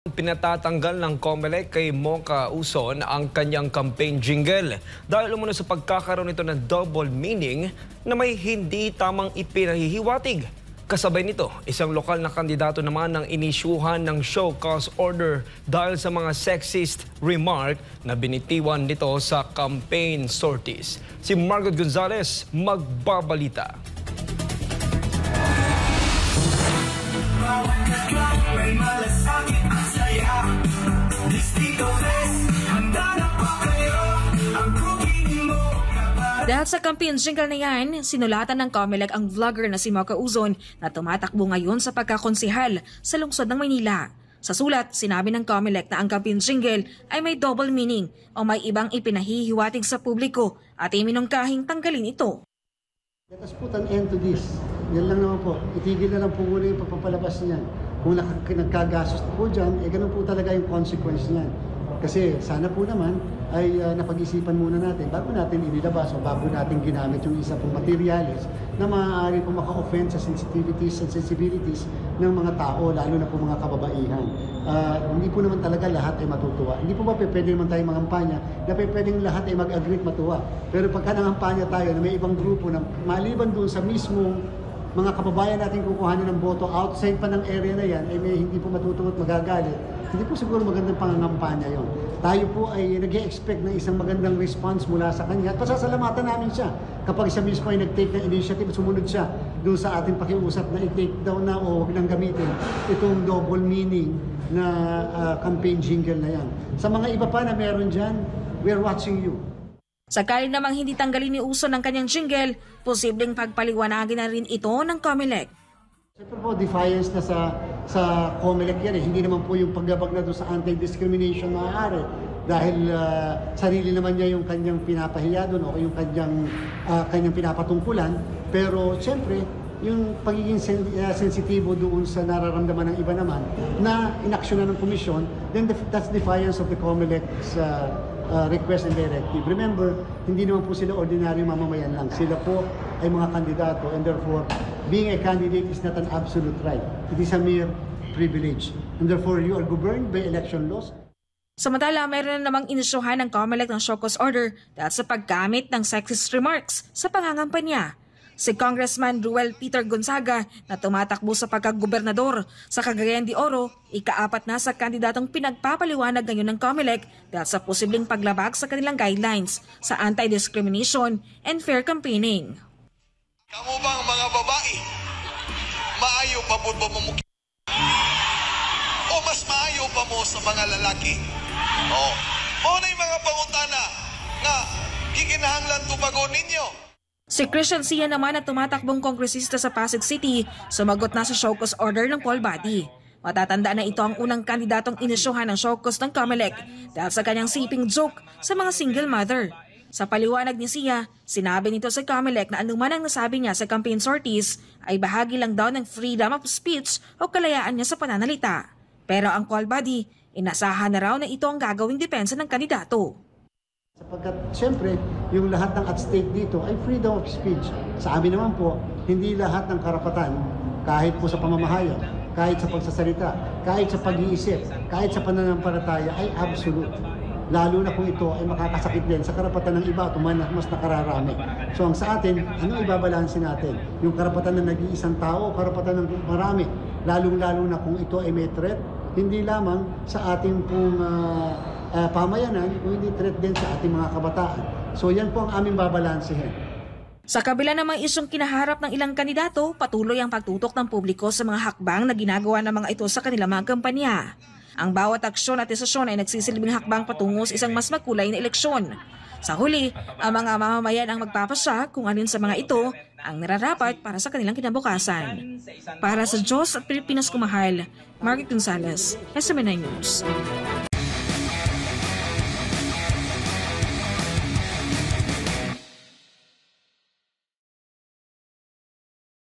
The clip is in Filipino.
Pinatatanggal ng COMELEC kay Mocha Uson ang kanyang campaign jingle dahil umano sa pagkakaroon nito ng double meaning na may hindi tamang ipinahihiwatig. Kasabay nito, isang lokal na kandidato naman ang inisyuhan ng show cause order dahil sa mga sexist remark na binitiwan nito sa campaign sorties. Si Margot Gonzalez magbabalita. Dahil sa campaign jingle na yan, sinulatan ng COMELEC ang vlogger na si Mocha Uson na tumatakbo ngayon sa pagkakonsehal sa lungsod ng Maynila. Sa sulat, sinabi ng COMELEC na ang campaign jingle ay may double meaning o may ibang ipinahihiwatig sa publiko at iminungkahing tanggalin ito. Let us put an end to this. Yan lang naman po. Itigil na lang po muna yung pagpapalabas niyan. Kung nagkagastos na po dyan, ganun po talaga yung consequence niyan. Kasi sana po naman ay napag-isipan muna natin bago natin inilabas o bago natin ginamit yung isa pong materials na maaari po maka-offend sa sensitivities and sensibilities ng mga tao, lalo na po mga kababaihan. Hindi po naman talaga lahat ay matutuwa. Hindi po ba pwede naman tayong mangampanya na pwedeng lahat ay mag-agree at matuwa. Pero pagka nangampanya tayo na may ibang grupo na maliban doon sa mismong mga kababayan natin kukuhanin ng boto outside pa ng area na yan, ay may hindi po matutuwa at magagalit, hindi po siguro magandang pangangampanya yon. Tayo po ay nag-e-expect ng isang magandang response mula sa kanya at pasasalamatan namin siya kapag siya mismo ay nag-take ng initiative at sumunod siya doon sa ating pakiusap na i-take down na o huwag nang gamitin itong double meaning na campaign jingle na yan. Sa mga iba pa na meron dyan, we're watching you. Sakali namang hindi tanggalin ni Uson ang kanyang jingle, posibleng pagpaliwanagin na rin ito ng COMELEC. Siyempre po, defiance na sa COMELEC yan. Hindi naman po yung paglabag na doon sa anti-discrimination maaari. Dahil sarili naman niya yung kanyang pinapahiya doon o yung kanyang pinapatungkulan. Pero siyempre, yung pagiging sensitibo doon sa nararamdaman ng iba naman na inaksyonan ng komisyon, then that's defiance of the COMELEC's request and directive. Remember, hindi naman po sila ordinary mamamayan lang. Sila po ay mga kandidato and therefore, being a candidate is not an absolute right. It is a mere privilege. And therefore, you are governed by election laws. Samantala, mayroon na namang inisyuhan ng COMELEC ng show cause order dahil sa paggamit ng sexist remarks sa pangangampanya. Si Congressman Ruel Peter Gonzaga na tumatakbo sa pagkagobernador sa Cagayan de Oro, ika-4 na sa kandidatong pinagpapaliwanag ngayon ng COMELEC dahil sa posibleng paglabag sa kanilang guidelines sa anti-discrimination and fair campaigning. Kamu bang mga babae, maayo pa po mo o mas maayo pa mo sa mga lalaki? O na yung mga pangutana nga gikinahanglan tubagon ninyo. Si Christian Sia naman na tumatakbong kongresista sa Pasig City, sumagot na sa show cause order ng poll body. Matatandaan na ito ang unang kandidatong inisyuhan ng show cause ng COMELEC dahil sa kanyang siping joke sa mga single mother. Sa paliwanag ni Sia, sinabi nito sa COMELEC na anuman ang nasabi niya sa campaign sorties ay bahagi lang daw ng freedom of speech o kalayaan niya sa pananalita. Pero ang poll body, inasahan na raw na ito ang gagawing depensa ng kandidato. Sapagkat siyempre, yung lahat ng at stake dito ay freedom of speech. Sa amin naman po, hindi lahat ng karapatan, kahit po sa pamamahayan, kahit sa pagsasalita, kahit sa pag-iisip, kahit sa pananampalataya ay absolute. Lalo na kung ito ay makakasakit din sa karapatan ng iba at mas nakararami. So ang sa atin, ano ibabalansin natin? Yung karapatan ng nag-iisang tao o karapatan ng marami? Lalong-lalo na kung ito ay may threat, hindi lamang sa ating pong pamayanan, kung hindi threat din sa ating mga kabataan. So yan po ang aming babalansehin. Sa kabila ng mga isyong kinaharap ng ilang kandidato, patuloy ang pagtutok ng publiko sa mga hakbang na ginagawa ng mga ito sa kanilang mga kampanya. Ang bawat aksyon at desisyon ay nagsisilbing hakbang patungo sa isang mas makulay na eleksyon. Sa huli, ang mga mamamayan ang magpapasya kung alin sa mga ito ang nararapat para sa kanilang kinabukasan. Para sa Diyos at Pilipinas kumahal, Margot Gonzalez, SMNI News.